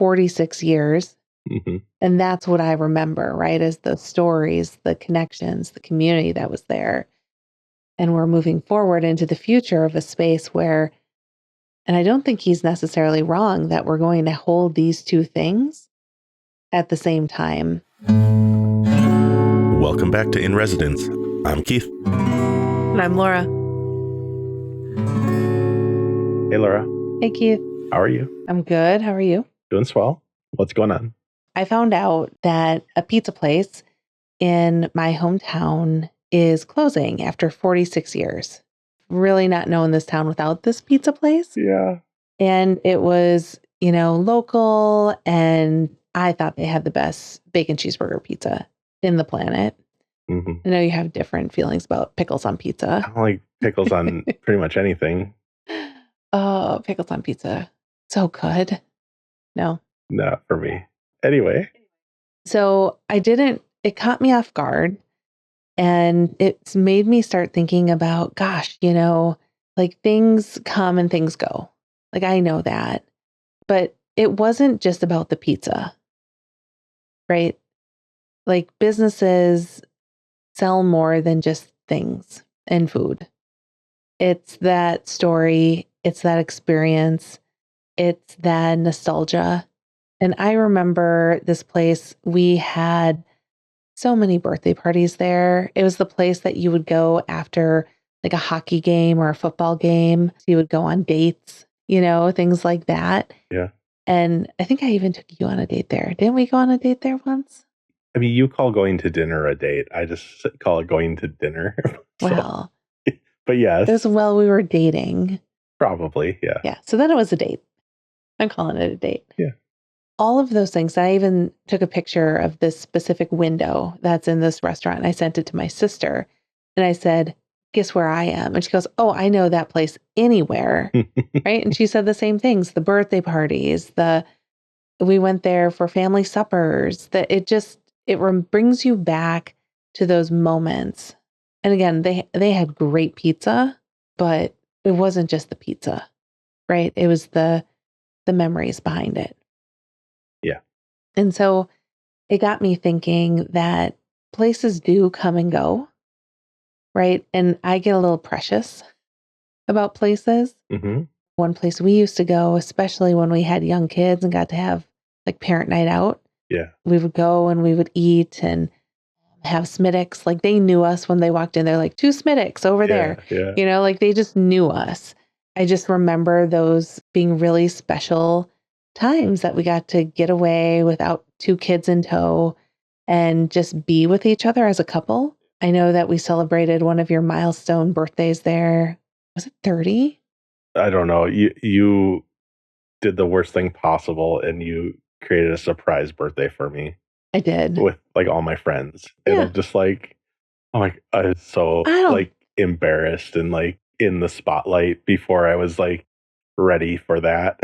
46 years. Mm-hmm. And that's what I remember, right? As the stories, the connections, the community that was there. And we're moving forward into the future of a space where, and I don't think he's necessarily wrong, that we're going to hold these two things at the same time. Welcome back to In Residence. I'm Keith. And I'm Laura. Hey, Laura. Hey, Keith. How are you? I'm good. How are you? Doing swell. What's going on? I found out that a pizza place in my hometown is closing after 46 years. Really not known this town without this pizza place. Yeah. And it was, local, and I thought they had the best bacon cheeseburger pizza in the planet. Mm-hmm. I know you have different feelings about pickles on pizza. I don't like pickles on pretty much anything. Oh, pickles on pizza. So good. No. Not for me. Anyway. So it caught me off guard, and it's made me start thinking about, gosh, like things come and things go. Like I know that, but it wasn't just about the pizza, right? Like businesses sell more than just things and food. It's that story. It's that experience. It's that nostalgia. And I remember this place, we had so many birthday parties there. It was the place that you would go after like a hockey game or a football game. So you would go on dates, things like that. Yeah. And I think I even took you on a date there. Didn't we go on a date there once? I mean, you call going to dinner a date. I just call it going to dinner. Well, but yes. it was while we were dating. Probably, yeah. Yeah. So then it was a date. I'm calling it a date. Yeah. All of those things. I even took a picture of this specific window that's in this restaurant. And I sent it to my sister and I said, guess where I am? And she goes, oh, I know that place anywhere. Right. And she said the same things, the birthday parties, we went there for family suppers, that it brings you back to those moments. And again, they had great pizza, but it wasn't just the pizza, right? It was the memories behind it. Yeah. And so it got me thinking that places do come and go, right? And I get a little precious about places. Mm-hmm. One place we used to go, especially when we had young kids and got to have like parent night out. Yeah. We would go and we would eat and have Smittix. Like they knew us when they walked in. They're like, 2 Smittix over there. Yeah. Like they just knew us. I just remember those being really special times that we got to get away without 2 kids in tow and just be with each other as a couple. I know that we celebrated one of your milestone birthdays there. Was it 30? I don't know. You did the worst thing possible and you created a surprise birthday for me. I did. With like all my friends. Yeah. And I'm just like, I was so like embarrassed and like in the spotlight before I was like ready for that.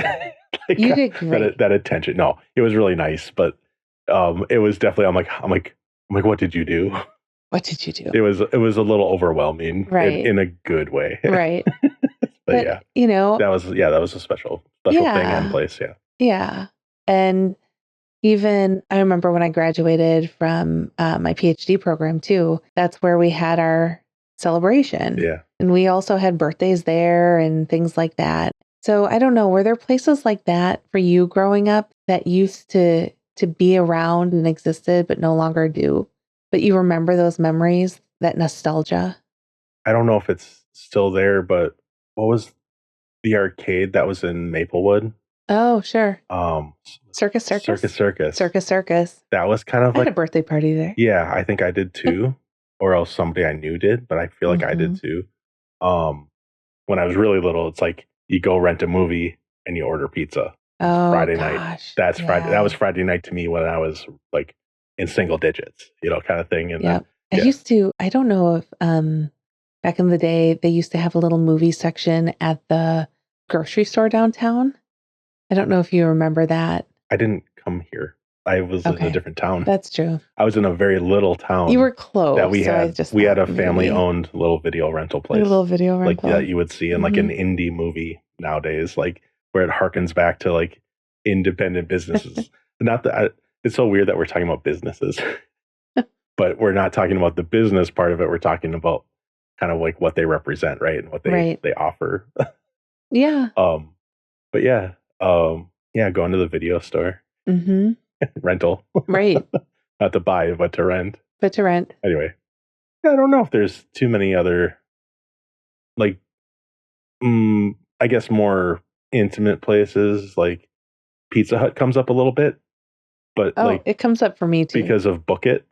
Like, you did great. That attention. No, it was really nice, but it was definitely. I'm like, what did you do? What did you do? It was a little overwhelming, right? In a good way, right? but yeah, that was a special thing and place. Yeah, yeah, and even I remember when I graduated from my PhD program too. That's where we had our celebration. Yeah, and we also had birthdays there and things like that. So I don't know, were there places like that for you growing up that used to be around and existed but no longer do? But you remember those memories, that nostalgia? I don't know if it's still there, but what was the arcade that was in Maplewood? Oh, sure. Circus. Circus. That was kind of I had a birthday party there. Yeah, I think I did too. Or else somebody I knew did, but I feel like I did too. When I was really little, it's like you go rent a movie and you order pizza. Oh, Friday night. That's Friday. That was Friday night to me when I was like in single digits, kind of thing. And I don't know if back in the day they used to have a little movie section at the grocery store downtown. I don't know if you remember that. I didn't come here. I was in a different town. That's true. I was in a very little town. You were close. That we had a family-owned little video rental place. A little video rental. Like that you would see in like an indie movie nowadays, like where it harkens back to like independent businesses. Not that it's so weird that we're talking about businesses, but we're not talking about the business part of it. We're talking about kind of like what they represent, right? And what they offer. Yeah. But yeah, going to the video store. Rental. Right. Not to buy, but to rent. Anyway, I don't know if there's too many other, like, I guess more intimate places. Like Pizza Hut comes up a little bit, but like it comes up for me too because of Book It.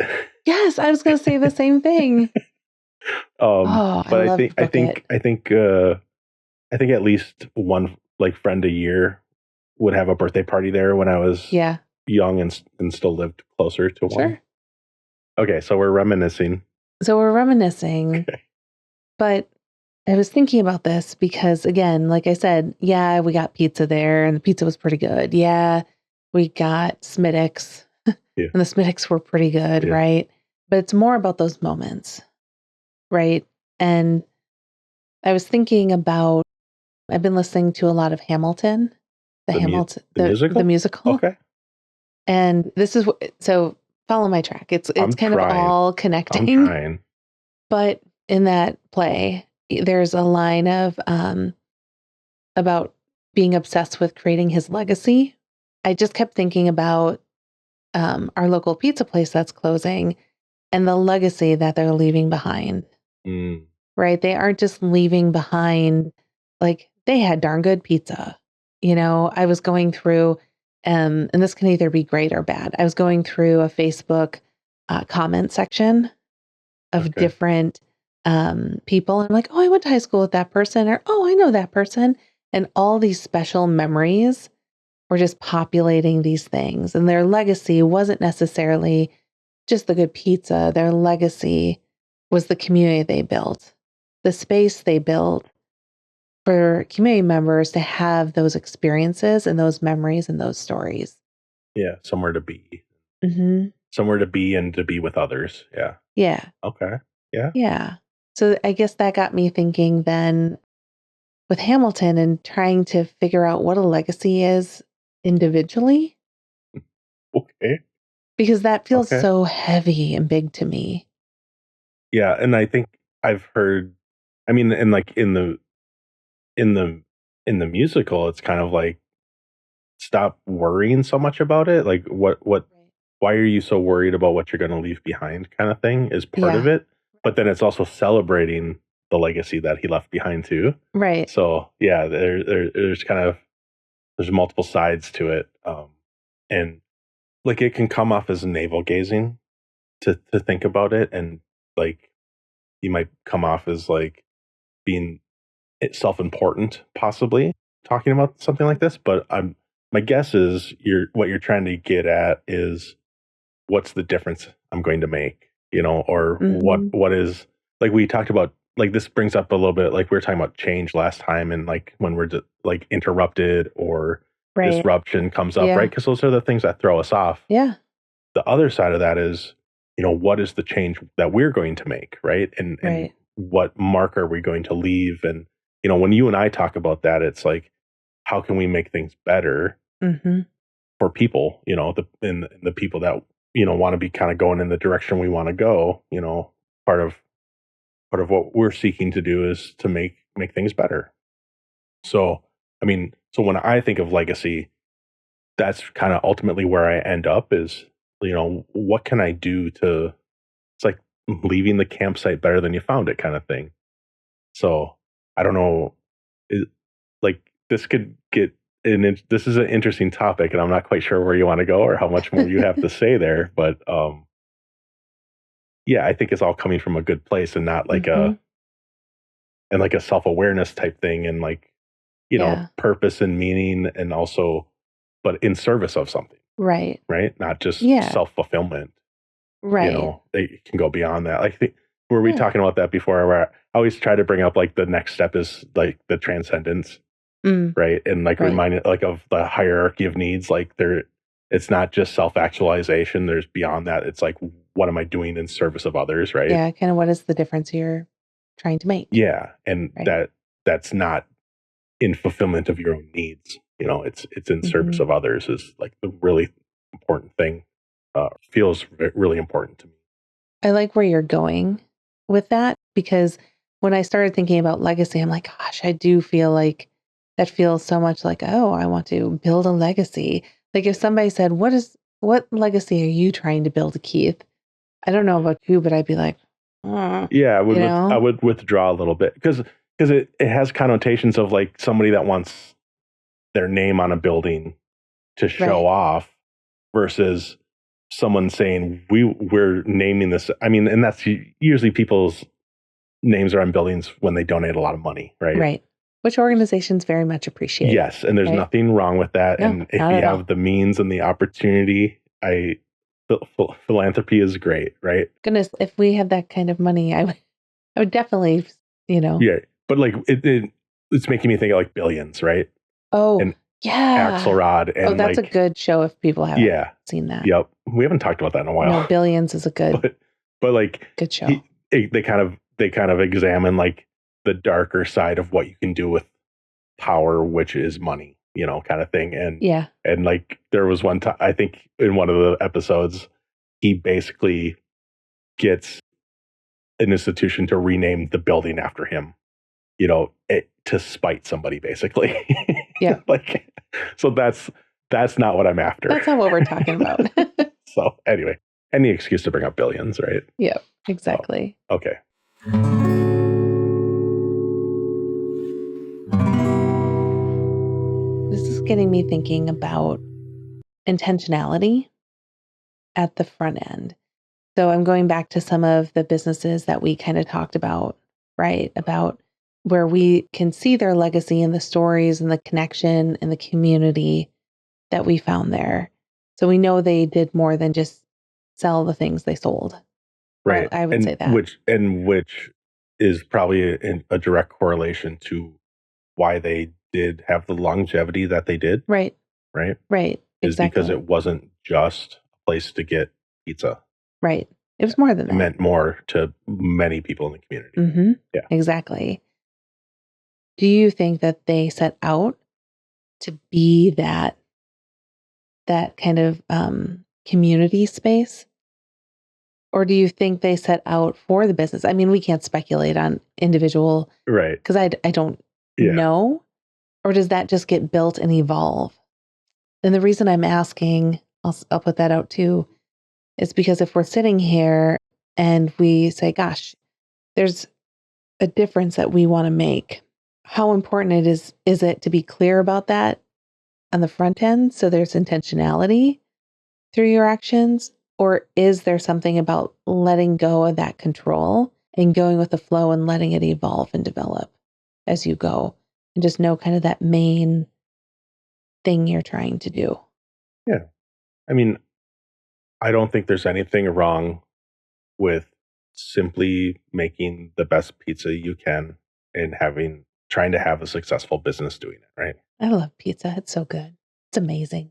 Yes, I was going to say the same thing. But I think at least one like friend a year would have a birthday party there when I was young and still lived closer to one. Okay, so we're reminiscing. Okay. But I was thinking about this because, again, like I said, yeah, we got pizza there and the pizza was pretty good. Yeah, we got Smittix and the Smittix were pretty good, right? But it's more about those moments, right? And I was thinking about, I've been listening to a lot of Hamilton, the musical. Okay. And this is so follow my track. It's kind of all connecting. I'm trying. But in that play, there's a line of about being obsessed with creating his legacy. I just kept thinking about our local pizza place that's closing and the legacy that they're leaving behind. Right? They aren't just leaving behind, like, they had darn good pizza. I was going through, and this can either be great or bad. I was going through a Facebook comment section of different people. And I'm like, oh, I went to high school with that person, or oh, I know that person. And all these special memories were just populating these things. And their legacy wasn't necessarily just the good pizza. Their legacy was the community they built, the space they built for community members to have those experiences and those memories and those stories. Yeah, somewhere to be. Somewhere to be and to be with others. Yeah. Yeah. Okay. Yeah. Yeah. So I guess that got me thinking then with Hamilton and trying to figure out what a legacy is individually. Okay. Because that feels so heavy and big to me. Yeah, and I think I've heard, I mean, and like in the musical, it's kind of like, stop worrying so much about it. Like why are you so worried about what you're going to leave behind kind of thing is part of it. But then it's also celebrating the legacy that he left behind too. Right. So yeah, there's multiple sides to it. And like it can come off as navel gazing to think about it. And like, you might come off as like being self-important, possibly talking about something like this. But my guess is what you're trying to get at is, what's the difference I'm going to make, or what is, like we talked about, like this brings up a little bit, like we were talking about change last time, and like when we're like interrupted or disruption comes up, right? Because those are the things that throw us off. Yeah. The other side of that is, what is the change that we're going to make, right? And what mark are we going to leave? And when you and I talk about that, it's like, how can we make things better for people? The people that want to be kind of going in the direction we want to go. Part of what we're seeking to do is to make things better. So when I think of legacy, that's kind of ultimately where I end up is, what can I do to, it's like leaving the campsite better than you found it kind of thing. So I don't know, like this could get, this is an interesting topic, and I'm not quite sure where you want to go or how much more you have to say there, but yeah, I think it's all coming from a good place and not like a self-awareness type thing, and like, purpose and meaning, and also, but in service of something. Right. Not just self-fulfillment. Right. It can go beyond that. Like, were we talking about that before? Where I always try to bring up like the next step is like the transcendence, right? And like remind it like of the hierarchy of needs. Like it's not just self-actualization. There's beyond that. It's like, what am I doing in service of others, right? Yeah, kind of what is the difference you're trying to make? Yeah, and that's not in fulfillment of your own needs. it's in service of others is like the really important thing. Feels really important to me. I like where you're going with that, because when I started thinking about legacy, I'm like, gosh, I do feel like that feels so much like, oh, I want to build a legacy. Like if somebody said, what legacy are you trying to build, Keith? I don't know about you, but I'd be like, yeah, I would withdraw a little bit because it has connotations of like somebody that wants their name on a building to show off versus someone saying we're naming this. I mean, and that's usually people's names are on buildings when they donate a lot of money, right? Right. Which organizations very much appreciate. Yes, and there's nothing wrong with that. No, and if you have the means and the opportunity, philanthropy is great, right? Goodness, if we had that kind of money, I would definitely, Yeah, but like it's making me think of like Billions, right? Oh, and yeah. Axelrod, and that's like, a good show if people haven't seen that. Yep, we haven't talked about that in a while. No, Billions is a good, but like good show. They kind of examine like the darker side of what you can do with power, which is money, kind of thing. And like there was one time, I think in one of the episodes, he basically gets an institution to rename the building after him, to spite somebody, basically. Yeah. Like, so that's not what I'm after. That's not what we're talking about. So anyway, any excuse to bring up Billions, right? Yeah, exactly. So, okay. This is getting me thinking about intentionality at the front end. So I'm going back to some of the businesses that we kind of talked about, right? About where we can see their legacy and the stories and the connection and the community that we found there. So we know they did more than just sell the things they sold. Right. Well, I would say that. Which is probably a direct correlation to why they did have the longevity that they did. Right. Right. Right. Is exactly. Because it wasn't just a place to get pizza. Right. It was more than that. It meant more to many people in the community. Mm-hmm. Yeah. Exactly. Do you think that they set out to be that kind of community space? Or do you think they set out for the business? I mean, we can't speculate on individual, right? Because I don't know. Or does that just get built and evolve? And the reason I'm asking, I'll put that out too, is because if we're sitting here and we say, gosh, there's a difference that we want to make, how important is it to be clear about that on the front end so there's intentionality through your actions? Or is there something about letting go of that control and going with the flow and letting it evolve and develop as you go, and just know kind of that main thing you're trying to do? Yeah. I mean, I don't think there's anything wrong with simply making the best pizza you can and trying to have a successful business doing it, right? I love pizza. It's so good. It's amazing.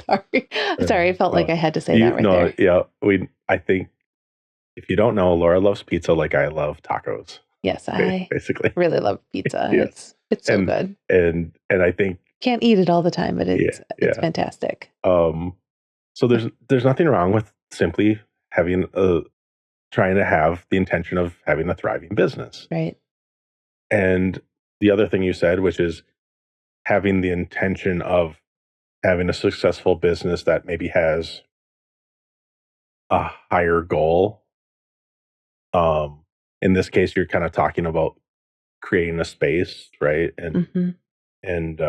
Sorry. I felt like I had to say that right there. Yeah. I think if you don't know, Laura loves pizza like I love tacos. Yes, I basically really love pizza. Yes. It's so good. And I think can't eat it all the time, but it's fantastic. So there's nothing wrong with simply trying to have the intention of having a thriving business. Right. And the other thing you said, which is having the intention of having a successful business that maybe has a higher goal. In this case, you're kind of talking about creating a space, right? And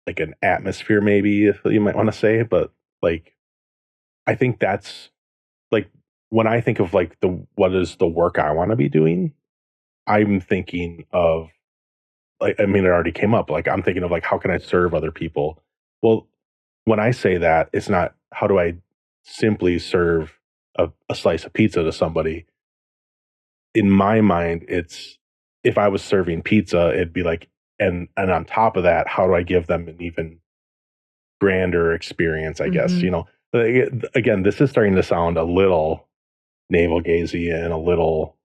like an atmosphere, maybe, if you might want to say. But like, I think that's like when I think of like what is the work I want to be doing, I'm thinking of like, I mean, it already came up. Like, I'm thinking of like, how can I serve other people? Well, when I say that, it's not how do I simply serve a slice of pizza to somebody. In my mind, it's if I was serving pizza, it'd be like, and on top of that, how do I give them an even grander experience? I guess, again, this is starting to sound a little navel gazing and a little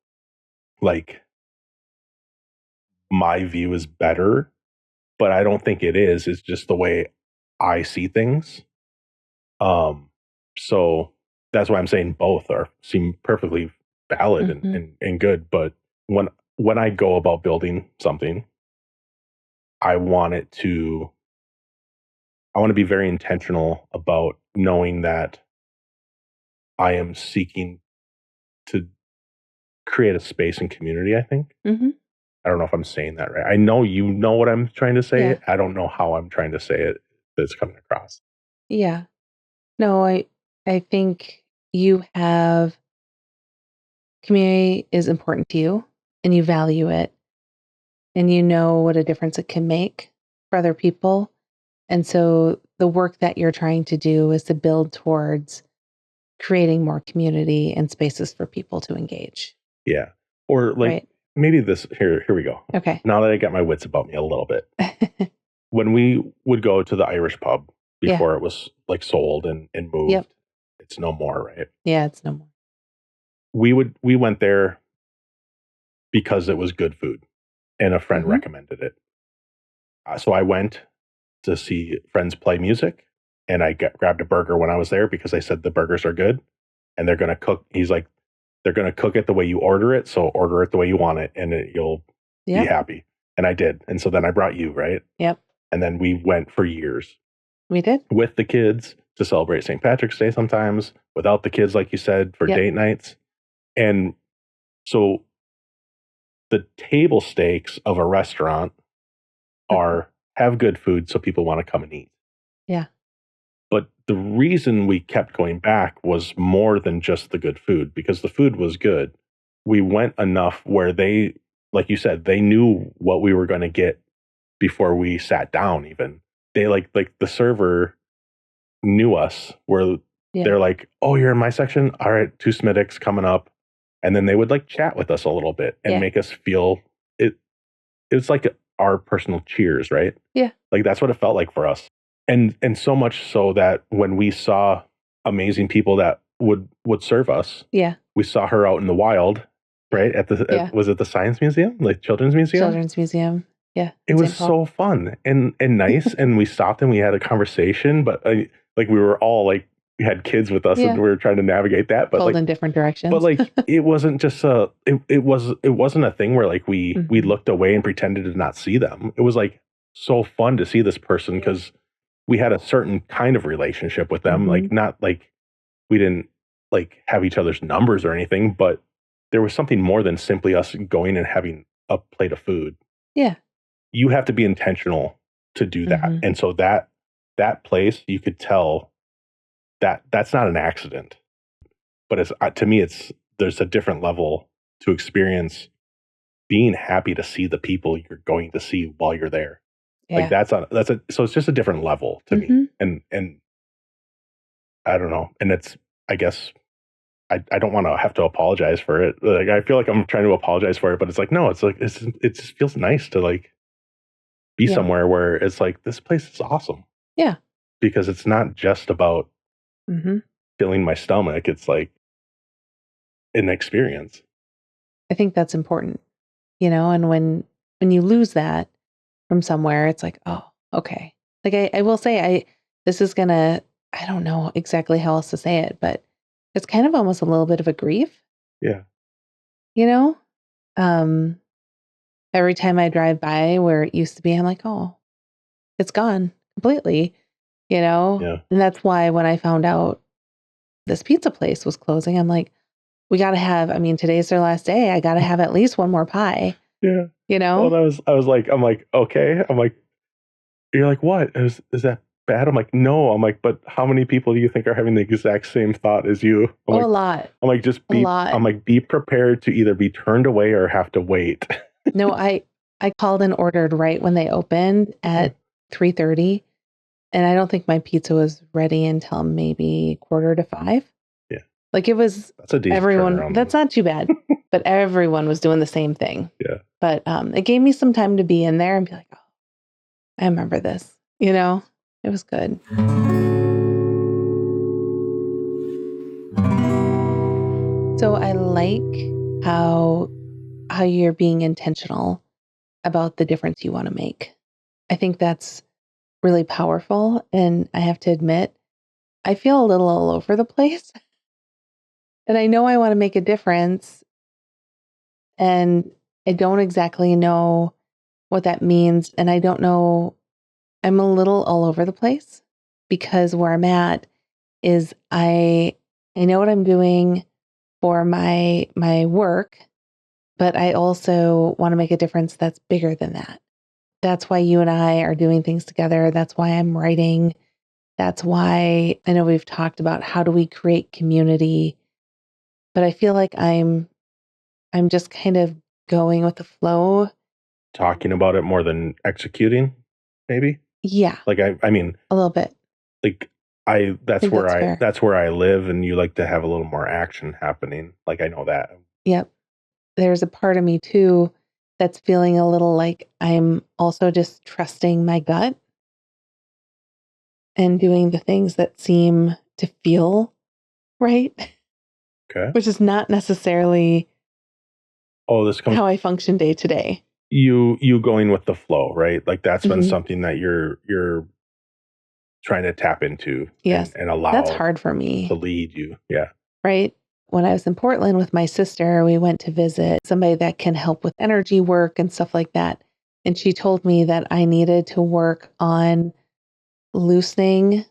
like my view is better, but I don't think it is. It's just the way I see things. So that's why I'm saying both seem perfectly valid and good. But when I go about building something, I want to be very intentional about knowing that I am seeking to create a space and community, I think. I don't know if I'm saying that right. I know you know what I'm trying to say. Yeah. I don't know how I'm trying to say it that's coming across. Yeah. No, I think you have community is important to you and you value it and you know what a difference it can make for other people. And so the work that you're trying to do is to build towards creating more community and spaces for people to engage. Yeah. Or like maybe this here we go. Okay. Now that I got my wits about me a little bit. When we would go to the Irish pub before it was like sold and moved, it's no more, right? Yeah, it's no more. We went there because it was good food and a friend recommended it. So I went to see friends play music and I grabbed a burger when I was there because they said the burgers are good and they're going to cook. He's like, they're going to cook it the way you order it. So order it the way you want it and you'll be happy. And I did. And so then I brought you, right? Yep. And then we went for years. We did. With the kids to celebrate St. Patrick's Day sometimes, without the kids, like you said, for date nights. And so the table stakes of a restaurant are have good food so people want to come and eat. Yeah. But the reason we kept going back was more than just the good food, because the food was good. We went enough where they, like you said, they knew what we were going to get before we sat down even. They like the server knew us where they're like, oh, you're in my section? All right, 2 Smittix coming up. And then they would like chat with us a little bit and make us feel it. It's like our personal cheers, right? Yeah. Like that's what it felt like for us. And so much so that when we saw amazing people that would serve us, we saw her out in the wild, right? Was it the Science Museum, like Children's Museum? Children's Museum. Yeah. It was so fun and nice. And we stopped and we had a conversation, but like we were all like, we had kids with us and we were trying to navigate that, but pulled in different directions. But like, it wasn't just it wasn't a thing where like we looked away and pretended to not see them. It was like so fun to see this person because we had a certain kind of relationship with them. Like not like we didn't like have each other's numbers or anything, but there was something more than simply us going and having a plate of food. Yeah. You have to be intentional to do that. And so that place, you could tell that's not an accident, but it's to me, there's a different level to experience being happy to see the people you're going to see while you're there. Yeah. Like so it's just a different level to me. And I don't know. And it's, I guess I don't want to have to apologize for it. Like, I feel like I'm trying to apologize for it, but it's like, no, it's like, it just feels nice to like be somewhere where it's like, this place is awesome. Yeah. Because it's not just about filling my stomach. It's like an experience. I think that's important, and when you lose that from somewhere, it's like, oh, okay. Like I will say this is gonna, I don't know exactly how else to say it, but it's kind of almost a little bit of a grief. Yeah. Every time I drive by where it used to be, I'm like, oh, it's gone completely, Yeah. And that's why when I found out this pizza place was closing, I'm like, we got to have, today's their last day. I got to have at least one more pie. Yeah. Well, I'm like, okay. I'm like, you're like, what? Is that bad? I'm like, no. I'm like, but how many people do you think are having the exact same thought as you? I'm like, a lot. I'm like, I'm like, be prepared to either be turned away or have to wait. No, I called and ordered right when they opened at 3:30. And I don't think my pizza was ready until maybe 4:45. Yeah. Like it was, that's a decent everyone, that's not too bad, but everyone was doing the same thing. Yeah. But it gave me some time to be in there and be like, oh, I remember this, it was good. So I like how you're being intentional about the difference you want to make. I think that's really powerful. And I have to admit, I feel a little all over the place. And I know I want to make a difference. And I don't exactly know what that means. And I don't know, I'm a little all over the place because where I'm at is I know what I'm doing for my work, but I also want to make a difference that's bigger than that. That's why you and I are doing things together. That's why I'm writing. That's why I know we've talked about how do we create community, but I feel like I'm just kind of going with the flow. Talking about it more than executing, maybe? Yeah, Like I mean, a little bit. like I think that's fair. that's where I live, and you like to have a little more action happening. Like I know that. Yep. There's a part of me too that's feeling a little like I'm also just trusting my gut and doing the things that seem to feel right, Okay. which is not necessarily This comes how I function day to day. You going with the flow, right? Like that's been Mhm. something that you're trying to tap into Yes. and That's allow hard for to me, lead you. Yeah. right? When I was in Portland with my sister, we went to visit somebody that can help with energy work and stuff like that. And she told me that I needed to work on loosening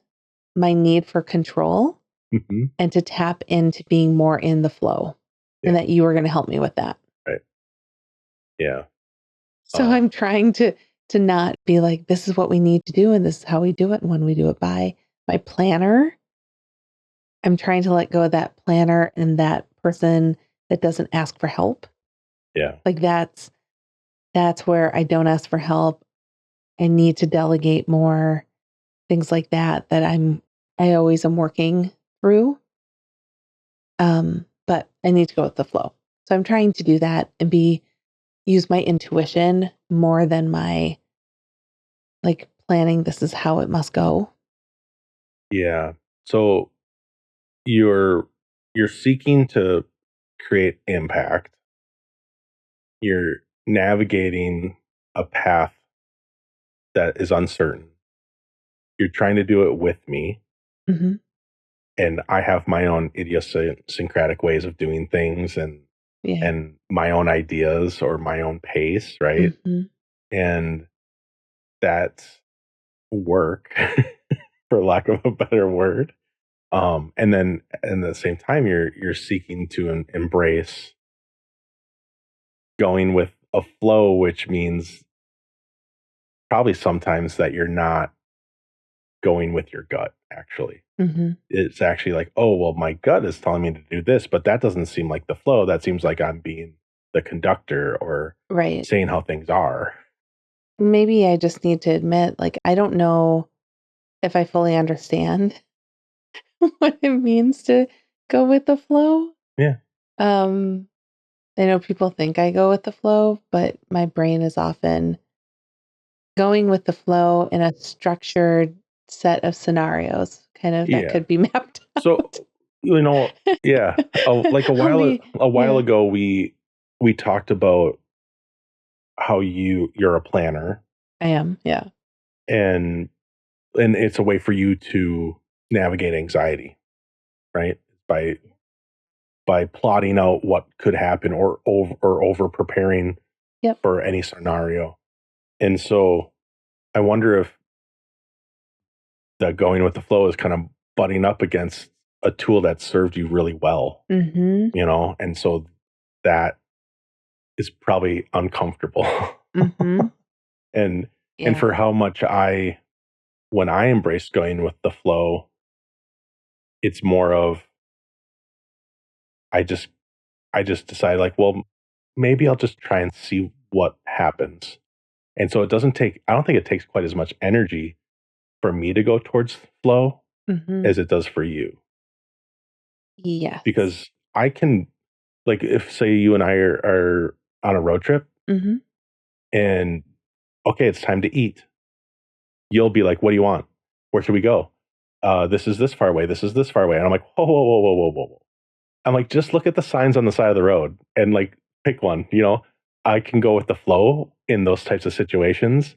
my need for control Hmm. and to tap into being more in the flow, and Yeah. that you were going to help me with that. Right. Yeah. So I'm trying to not be like, this is what we need to do and this is how we do it and when we do it by my planner. I'm trying to let go of that planner and that person that doesn't ask for help. Yeah. Like that's where I don't ask for help. I need to delegate more, things like that that I always am working through. But I need to go with the flow. So I'm trying to do that and use my intuition more than my like planning this is how it must go. Yeah. So you're you're seeking to create impact. You're navigating a path that is uncertain. You're trying to do it with me, Hmm. and I have my own idiosyncratic ways of doing things Yeah. and my own ideas or my own pace, right? Hmm. And that's work, for lack of a better word. And then at the same time, you're seeking to embrace going with a flow, which means probably sometimes that you're not going with your gut. Actually, Hmm. it's actually like, oh well, my gut is telling me to do this, but that doesn't seem like the flow. That seems like I'm being the conductor or Right. saying how things are. Maybe I just need to admit, like, I don't know if I fully understand what it means to go with the flow. Yeah, Um, I know people think I go with the flow, but my brain is often going with the flow in a structured set of scenarios, kind of that yeah. could be mapped So out. you know, yeah. Like I'll be, a while yeah, ago, we talked about how you're a planner, I am. Yeah. and it's a way for you to navigate anxiety, right? By plotting out what could happen or over preparing Yep. for any scenario. And so I wonder if the going with the flow is kind of butting up against a tool that served you really well, Mm-hmm. and so that is probably uncomfortable. Mm-hmm. and Yeah. for how much when I embrace going with the flow, it's more of I just decide like, well, maybe I'll just try and see what happens. And so I don't think it takes quite as much energy for me to go towards flow Mm-hmm. as it does for you. Yes. Because I can, like, if say you and I are on a road trip Mm-hmm. and okay, it's time to eat, you'll be like, what do you want? Where should we go? This is this far away. This is this far away. And I'm like, whoa, whoa, whoa, whoa, whoa, whoa, whoa. I'm like, just look at the signs on the side of the road and like pick one. I can go with the flow in those types of situations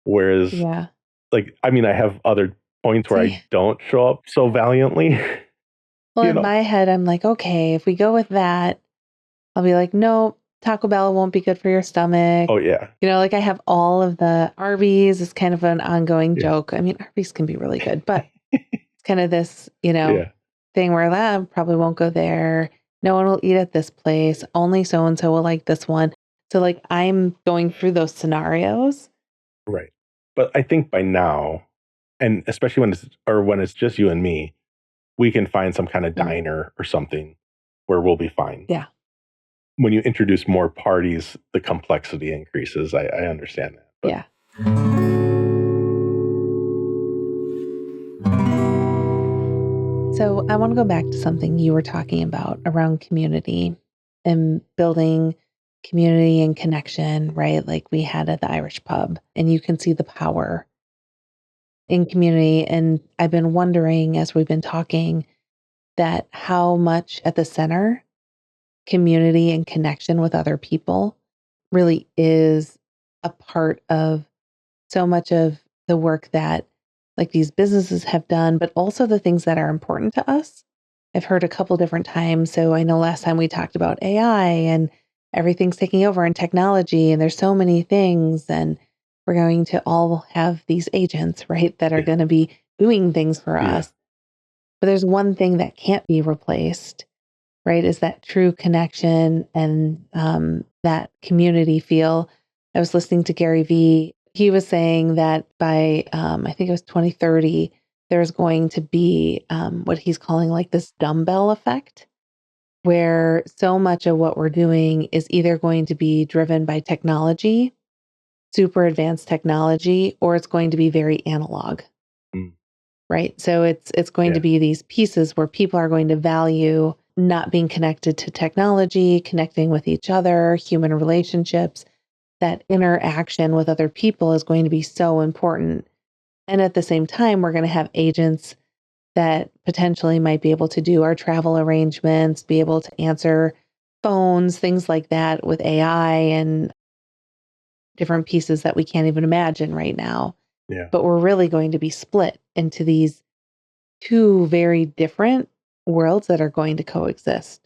Whereas, Yeah. like, I mean, I have other points where See, I don't show up so valiantly. well, You in know? my head, I'm like, okay, if we go with that, I'll be like, no, Taco Bell won't be good for your stomach. Oh, yeah. Like I have all of the Arby's is kind of an ongoing Yeah. joke. I mean, Arby's can be really good, but it's kind of this, Yeah. thing where that probably won't go there. No one will eat at this place. Only so and so will like this one. So like I'm going through those scenarios. Right. But I think by now, and especially when it's just you and me, we can find some kind of Mm. diner or something where we'll be fine. Yeah. When you introduce more parties, the complexity increases. I understand that. But Yeah. So I want to go back to something you were talking about around community and building community and connection, right? Like we had at the Irish pub, and you can see the power in community. And I've been wondering as we've been talking that how much at the center community and connection with other people really is a part of so much of the work that like these businesses have done, but also the things that are important to us. I've heard a couple different times. So I know last time we talked about AI and everything's taking over in technology, and there's so many things, and we're going to all have these agents, right, that are yeah, going to be doing things for yeah, us. But there's one thing that can't be replaced, right? Is that true connection and that community feel. I was listening to Gary Vee. He was saying that by, I think it was 2030, there's going to be what he's calling like this dumbbell effect, where so much of what we're doing is either going to be driven by technology, super advanced technology, or it's going to be very analog, mm, right? So it's going to yeah, be these pieces where people are going to value not being connected to technology, connecting with each other, human relationships. That interaction with other people is going to be so important. And at the same time, we're going to have agents that potentially might be able to do our travel arrangements, be able to answer phones, things like that with AI and different pieces that we can't even imagine right now. yeah. But we're really going to be split into these two very different worlds that are going to coexist,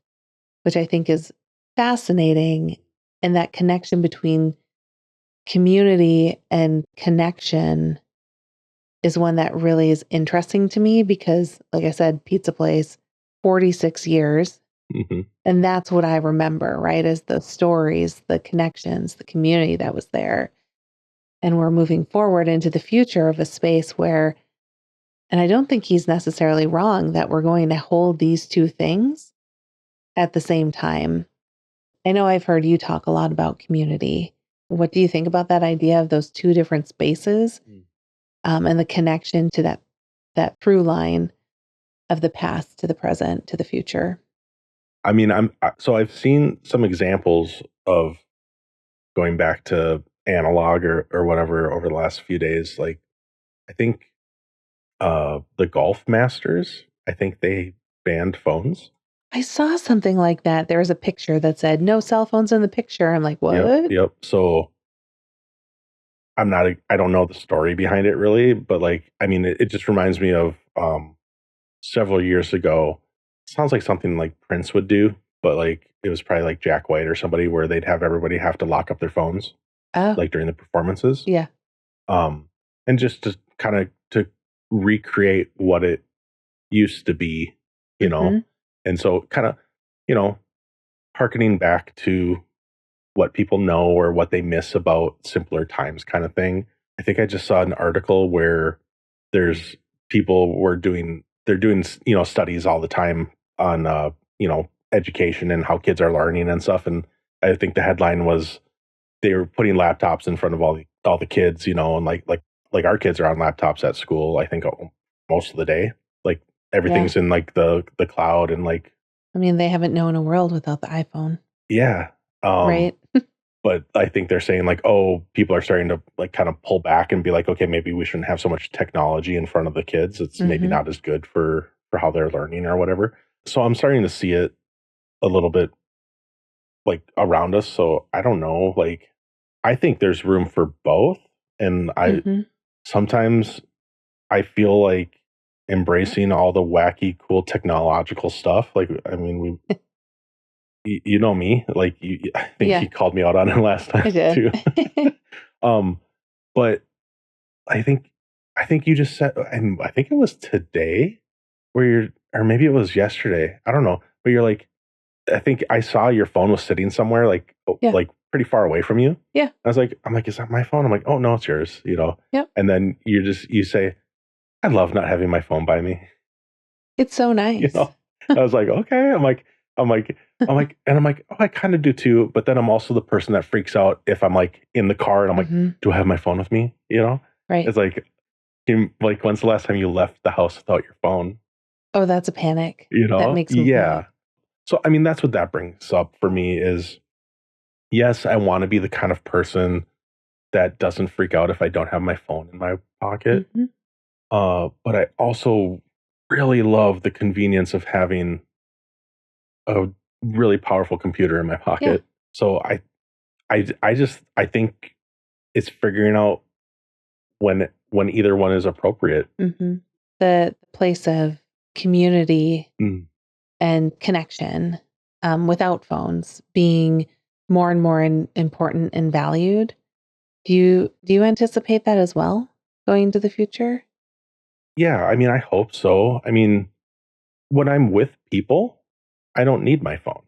which I think is fascinating. And that connection between community and connection is one that really is interesting to me because, like I said, pizza place, 46 years. Hmm. And that's what I remember, right? Is the stories, the connections, the community that was there. And we're moving forward into the future of a space where, and I don't think he's necessarily wrong that we're going to hold these two things at the same time. I know I've heard you talk a lot about community. What do you think about that idea of those two different spaces and the connection to that through line of the past to the present to the future? I mean, so I've seen some examples of going back to analog or whatever over the last few days. Like, I think the Golf Masters, I think they banned phones. I saw something like that. There was a picture that said no cell phones in the picture. I'm like, Yep, what? yep. So I don't know the story behind it really, but like, I mean, it just reminds me of several years ago. Sounds like something like Prince would do, but like it was probably like Jack White or somebody where they'd have everybody have to lock up their phones Oh, like during the performances. yeah. Um, and just to kind of to recreate what it used to be, you know. Hmm. And so kind of, you know, harkening back to what people know or what they miss about simpler times kind of thing. I think I just saw an article where there's people were doing they're doing studies all the time on education and how kids are learning and stuff. And I think the headline was they were putting laptops in front of all the kids, and like our kids are on laptops at school. I think most of the day, like Yeah. everything's in like the cloud and like I mean, they haven't known a world without the iPhone, yeah. Um, right? but I think they're saying like, oh, people are starting to like kind of pull back and be like, okay, maybe we shouldn't have so much technology in front of the kids. It's maybe Hmm. not as good for how they're learning or whatever. So I'm starting to see it a little bit like around us. So I don't know, like I think there's room for both. And sometimes I feel like embracing all the wacky, cool technological stuff. Like, I mean, you know me, like I think you called me out on it last time I did. too. But I think you just said, and I think it was today where or maybe it was yesterday. I don't know, but you're like, I think I saw your phone was sitting somewhere like pretty far away from you. Yeah. I'm like, is that my phone? I'm like, oh no, it's yours. Yep. And then you say, I love not having my phone by me. It's so nice. I was like, okay. I'm like, oh, I kind of do too. But then I'm also the person that freaks out if I'm like in the car and I'm like, do I have my phone with me? Right. It's like, when's the last time you left the house without your phone? Oh, that's a panic. That makes me panic. So, I mean, that's what that brings up for me is, yes, I want to be the kind of person that doesn't freak out if I don't have my phone in my pocket. But I also really love the convenience of having a really powerful computer in my pocket. Yeah. So I think it's figuring out when either one is appropriate. The place of community and connection without phones being more and more important and valued. Do you anticipate that as well going into the future? Yeah, I mean, I hope so. I mean, when I'm with people, I don't need my phone.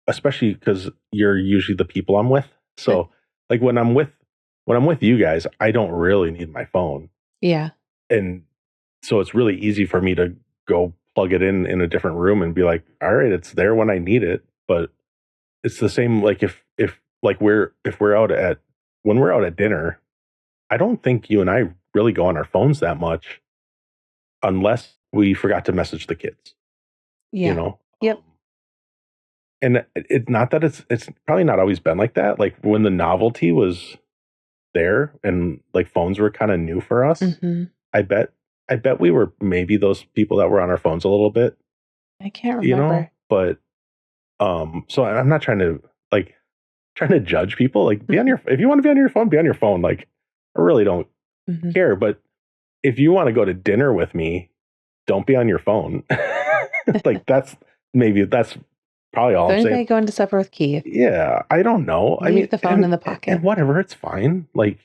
Especially because you're usually the people I'm with. So, like when I'm with you guys, I don't really need my phone. Yeah. And so it's really easy for me to go plug it in a different room and be like, all right, it's there when I need it. But it's the same. Like if we're out at when we're out at dinner, I don't think you and I really go on our phones that much unless we forgot to message the kids. Yeah. Yep. And it's not that it's probably not always been like that. Like when the novelty was there and like phones were kind of new for us, I bet we were maybe those people that were on our phones a little bit. I can't remember. But so I'm not trying to judge people. Like be on your if you want to be on your phone, be on your phone. Like I really don't care. But if you want to go to dinner with me, don't be on your phone. Like that's probably all I'm saying. Going to supper with Keith. Yeah, I don't know. Leave the phone in the pocket. And whatever, it's fine. Like,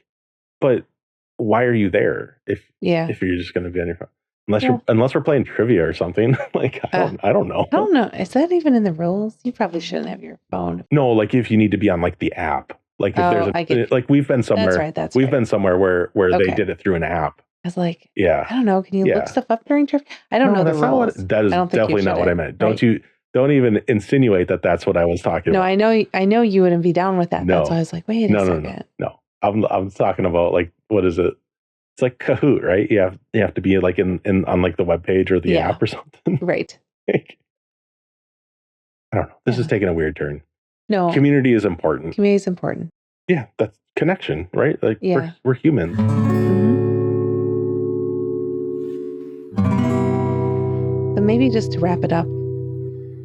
but why are you there if you're just going to be on your phone? Unless we're playing trivia or something. Like, I don't know. I don't know. Is that even in the rules? You probably shouldn't have your phone. No, like if you need to be on like the app. Like if there's like we've been somewhere. We've been somewhere where they did it through an app. I was like, I don't know. Can you look stuff up during trivia? I don't know the rules. That is definitely not what I meant. Don't even insinuate that that's what I was talking about. No, I know you wouldn't be down with that. No. That's why I was like, wait a second. No. I'm talking about like, what is it? It's like Kahoot, right? You have to be like in on like the web page or the app or something. Right. I don't know. This is taking a weird turn. No. Community is important. Community is important. Yeah, that's connection, right? Like we're humans. So maybe just to wrap it up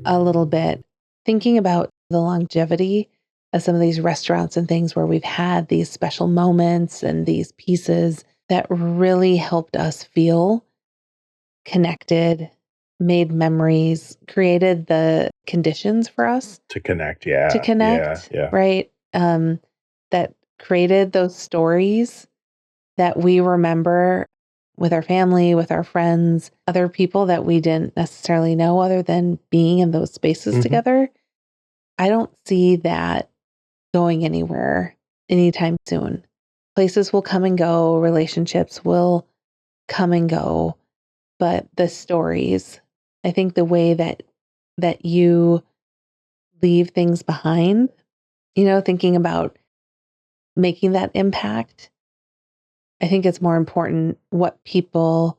a little bit, thinking about the longevity of some of these restaurants and things where we've had these special moments and these pieces that really helped us feel connected, made memories, created the conditions for us to connect. Yeah. To connect. Yeah. Right. That created those stories that we remember with our family, with our friends, other people that we didn't necessarily know other than being in those spaces together. I don't see that going anywhere anytime soon. Places will come and go, relationships will come and go, but the stories, I think the way that you leave things behind, thinking about making that impact, I think it's more important what people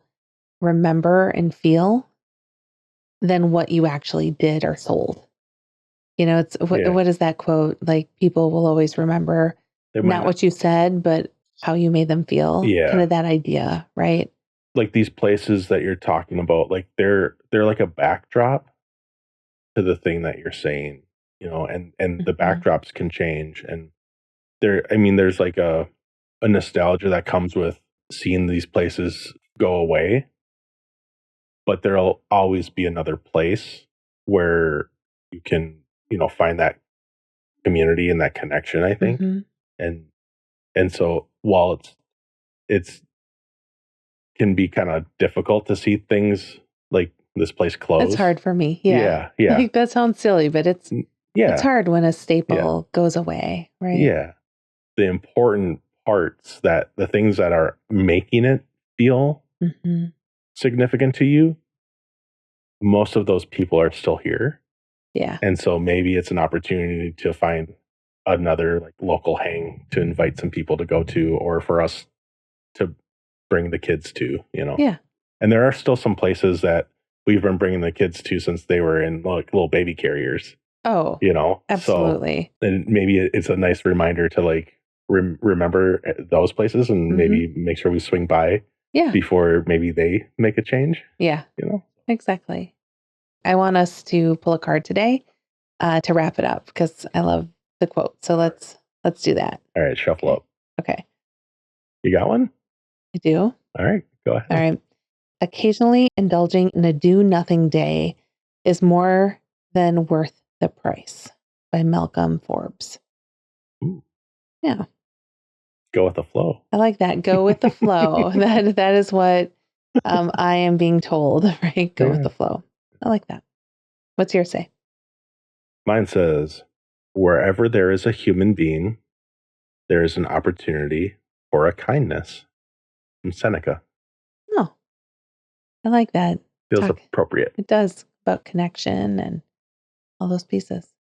remember and feel than what you actually did or sold. It's what is that quote? Like people will always remember not what you said, but how you made them feel. Yeah. Kind of that idea, right? Like these places that you're talking about, like they're like a backdrop to the thing that you're saying, and the backdrops can change. And there's like a nostalgia that comes with seeing these places go away, but there'll always be another place where you can, find that community and that connection, I think. Mm-hmm. And so while it's can be kind of difficult to see things like this place close. It's hard for me. Yeah. Yeah. Like, that sounds silly, but it's hard when a staple goes away, right? Yeah. The important parts, that the things that are making it feel significant to you, most of those people are still here. Yeah. And so maybe it's an opportunity to find another like local hang to invite some people to go to, or for us to bring the kids to, Yeah. And there are still some places that we've been bringing the kids to since they were in like little baby carriers. Oh, absolutely. So, and maybe it's a nice reminder to like remember those places and maybe make sure we swing by before maybe they make a change. Yeah. Exactly. I want us to pull a card today to wrap it up because I love the quote. So let's do that. All right, shuffle up. Okay. You got one? I do. All right, go ahead. All right. Occasionally indulging in a do-nothing day is more than worth the price, by Malcolm Forbes. Ooh. Yeah. Go with the flow. I like that. Go with the flow. That is what I am being told, right? Go with the flow. I like that. What's yours say? Mine says, wherever there is a human being, there is an opportunity for a kindness. From Seneca. Oh, I like that. Feels appropriate. It does, about connection and all those pieces.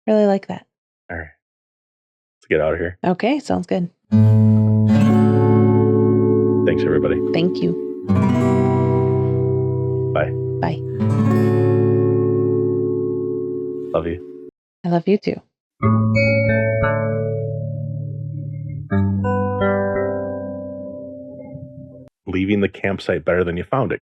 Really like that. All right. Let's get out of here. Okay, sounds good. Thanks, everybody. Thank you. Bye. Bye. Love you. I love you too. Leaving the campsite better than you found it.